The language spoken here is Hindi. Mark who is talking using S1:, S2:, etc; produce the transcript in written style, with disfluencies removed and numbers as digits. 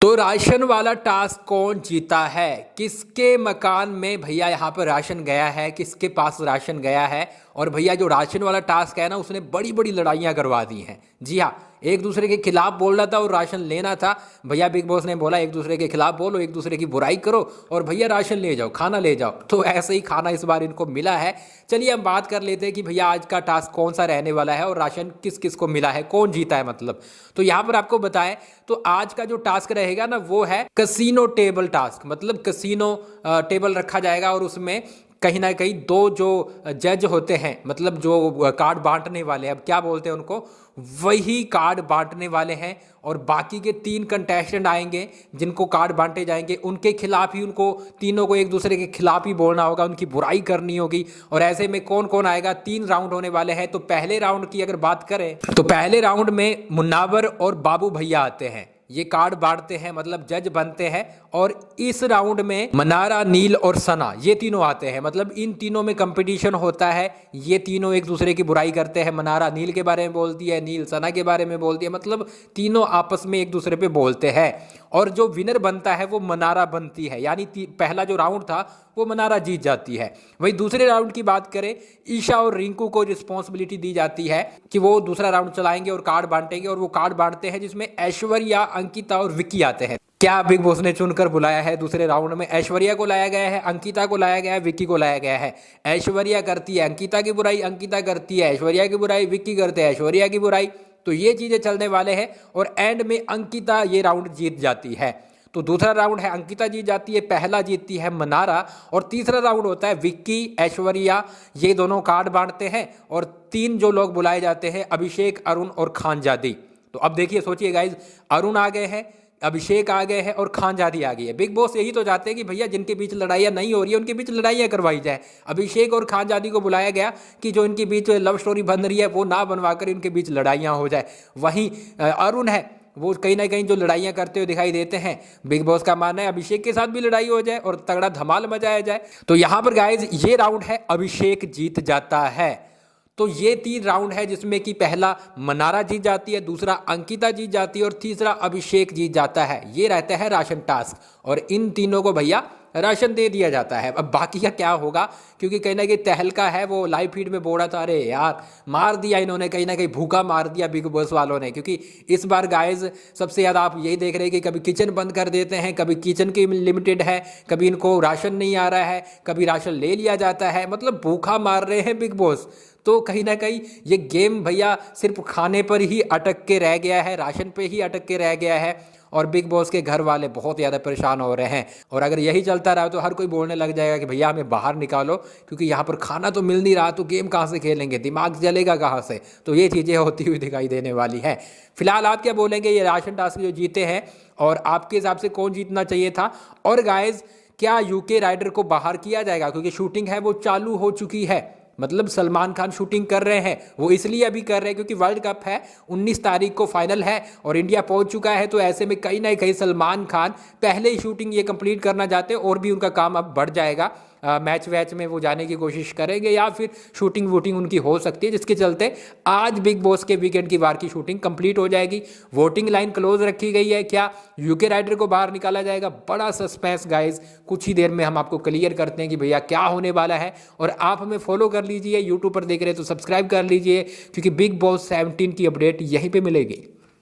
S1: तो राशन वाला टास्क कौन जीता है, किसके मकान में भैया यहाँ पर राशन गया है, किसके पास राशन गया है। और भैया जो राशन वाला टास्क है ना, उसने बड़ी बड़ी लड़ाइयाँ करवा दी हैं। जी हाँ, एक दूसरे के खिलाफ बोल रहा था और राशन लेना था। भैया बिग बॉस ने बोला एक दूसरे के खिलाफ बोलो, एक दूसरे की बुराई करो और भैया राशन ले जाओ, खाना ले जाओ। तो ऐसे ही खाना इस बार इनको मिला है। चलिए हम बात कर लेते हैं कि भैया आज का टास्क कौन सा रहने वाला है और राशन किस किस को मिला है, कौन जीता है मतलब। तो यहाँ पर आपको बताएं तो आज का जो टास्क रहेगा ना, वो है कसिनो टेबल टास्क। मतलब कसिनो टेबल रखा जाएगा और उसमें कहीं ना कहीं दो जो जज होते हैं, मतलब जो कार्ड बांटने वाले, अब क्या बोलते हैं उनको, वही कार्ड बांटने वाले हैं। और बाकी के 3 कंटेस्टेंट आएंगे जिनको कार्ड बांटे जाएंगे, उनके खिलाफ ही, उनको तीनों को एक दूसरे के खिलाफ ही बोलना होगा, उनकी बुराई करनी होगी। और ऐसे में कौन कौन आएगा, 3 राउंड होने वाले हैं। तो पहले राउंड की अगर बात करें तो पहले राउंड में मुन्नावर और बाबू भैया आते हैं, ये कार्ड बांटते हैं, मतलब जज बनते हैं। और इस राउंड में मनारा, नील और सना, ये तीनों आते हैं। मतलब इन तीनों में कंपटीशन होता है, ये तीनों एक दूसरे की बुराई करते हैं। मनारा नील के बारे में बोलती है, नील सना के बारे में बोलती है, मतलब तीनों आपस में एक दूसरे पे बोलते हैं। और जो विनर बनता है वो मनारा बनती है, यानी पहला जो राउंड था वो मनारा जीत जाती है। वही दूसरे राउंड की बात करें, ईशा और रिंकू को रिस्पॉन्सिबिलिटी दी जाती है कि वो दूसरा राउंड चलाएंगे और कार्ड बांटेंगे। और वो कार्ड बांटते हैं जिसमें ऐश्वर्या, अंकिता और विक्की आते हैं। क्या बिग बॉस ने चुनकर बुलाया है दूसरे राउंड में? ऐश्वर्या को लाया गया है, अंकिता को लाया गया है, विक्की को लाया गया है। ऐश्वर्या करती है अंकिता की बुराई, अंकिता करती है ऐश्वर्या की बुराई, विक्की करते हैं ऐश्वर्या की बुराई। तो ये चीजें चलने वाले हैं और एंड में अंकिता ये राउंड जीत जाती है। तो दूसरा राउंड है अंकिता जीत जाती है, पहला जीतती है मनारा। और तीसरा राउंड होता है विक्की, ऐश्वर्या, ये दोनों कार्ड बांटते हैं। और 3 जो लोग बुलाए जाते हैं, अभिषेक, अरुण और खानजादी। तो अब देखिए, सोचिए गाइज, अरुण आ गए हैं, अभिषेक आ गए हैं और खानजादी आ गई है। बिग बॉस यही तो चाहते हैं कि भैया जिनके बीच लड़ाइयाँ नहीं हो रही है उनके बीच लड़ाइयाँ करवाई जाए। अभिषेक और खानजादी को बुलाया गया कि जो इनके बीच लव स्टोरी बन रही है वो ना बनवाकर इनके बीच लड़ाइयाँ हो जाए। वहीं अरुण है, वो कहीं ना कहीं जो लड़ाइयाँ करते हुए दिखाई देते हैं। बिग बॉस का मानना है अभिषेक के साथ भी लड़ाई हो जाए और तगड़ा धमाल मचाया जाए। तो यहाँ पर गाइज ये राउंड है अभिषेक जीत जाता है। तो ये 3 राउंड है जिसमें कि पहला मनारा जीत जाती है, दूसरा अंकिता जीत जाती है और तीसरा अभिषेक जीत जाता है। ये रहता है राशन टास्क और इन तीनों को भैया राशन दे दिया जाता है। अब बाकी का क्या होगा, क्योंकि कहीं ना कहीं तहलका है, वो लाइव फीड में बोल रहा था, अरे यार मार दिया इन्होंने, कहीं ना कहीं भूखा मार दिया बिग बॉस वालों ने। क्योंकि इस बार गाइज सबसे ज़्यादा आप यही देख रहे हैं कि कभी किचन बंद कर देते हैं, कभी किचन की लिमिटेड है, कभी इनको राशन नहीं आ रहा है, कभी राशन ले लिया जाता है, मतलब भूखा मार रहे हैं बिग बॉस। तो कहीं ना कहीं ये गेम भैया सिर्फ खाने पर ही अटक के रह गया है, राशन पे ही अटक के रह गया है। और बिग बॉस के घर वाले बहुत ज़्यादा परेशान हो रहे हैं। और अगर यही चलता रहा तो हर कोई बोलने लग जाएगा कि भैया हमें बाहर निकालो, क्योंकि यहाँ पर खाना तो मिल नहीं रहा, तो गेम कहाँ से खेलेंगे, दिमाग चलेगा कहाँ से। तो ये चीज़ें होती हुई दिखाई देने वाली हैं। फिलहाल आप क्या बोलेंगे ये राशन टास्क जो जीते हैं, और आपके हिसाब से कौन जीतना चाहिए था? और गाइज क्या यूके राइडर को बाहर किया जाएगा? क्योंकि शूटिंग है वो चालू हो चुकी है। मतलब सलमान खान शूटिंग कर रहे हैं, वो इसलिए अभी कर रहे हैं क्योंकि वर्ल्ड कप है, 19 तारीख को फाइनल है और इंडिया पहुंच चुका है। तो ऐसे में कहीं ना कहीं सलमान खान पहले ही शूटिंग ये कंप्लीट करना चाहते हैं और भी उनका काम अब बढ़ जाएगा। मैच वैच में वो जाने की कोशिश करेंगे या फिर शूटिंग वूटिंग उनकी हो सकती है, जिसके चलते आज बिग बॉस के वीकेंड की बार की शूटिंग कंप्लीट हो जाएगी। वोटिंग लाइन क्लोज रखी गई है, क्या यूके राइडर को बाहर निकाला जाएगा? बड़ा सस्पेंस गाइज, कुछ ही देर में हम आपको क्लियर करते हैं कि भैया क्या होने वाला है। और आप हमें फॉलो कर लीजिए, यूट्यूब पर देख रहे हैं तो सब्सक्राइब कर लीजिए, क्योंकि बिग बॉस 17 की अपडेट यहीं पर मिलेगी।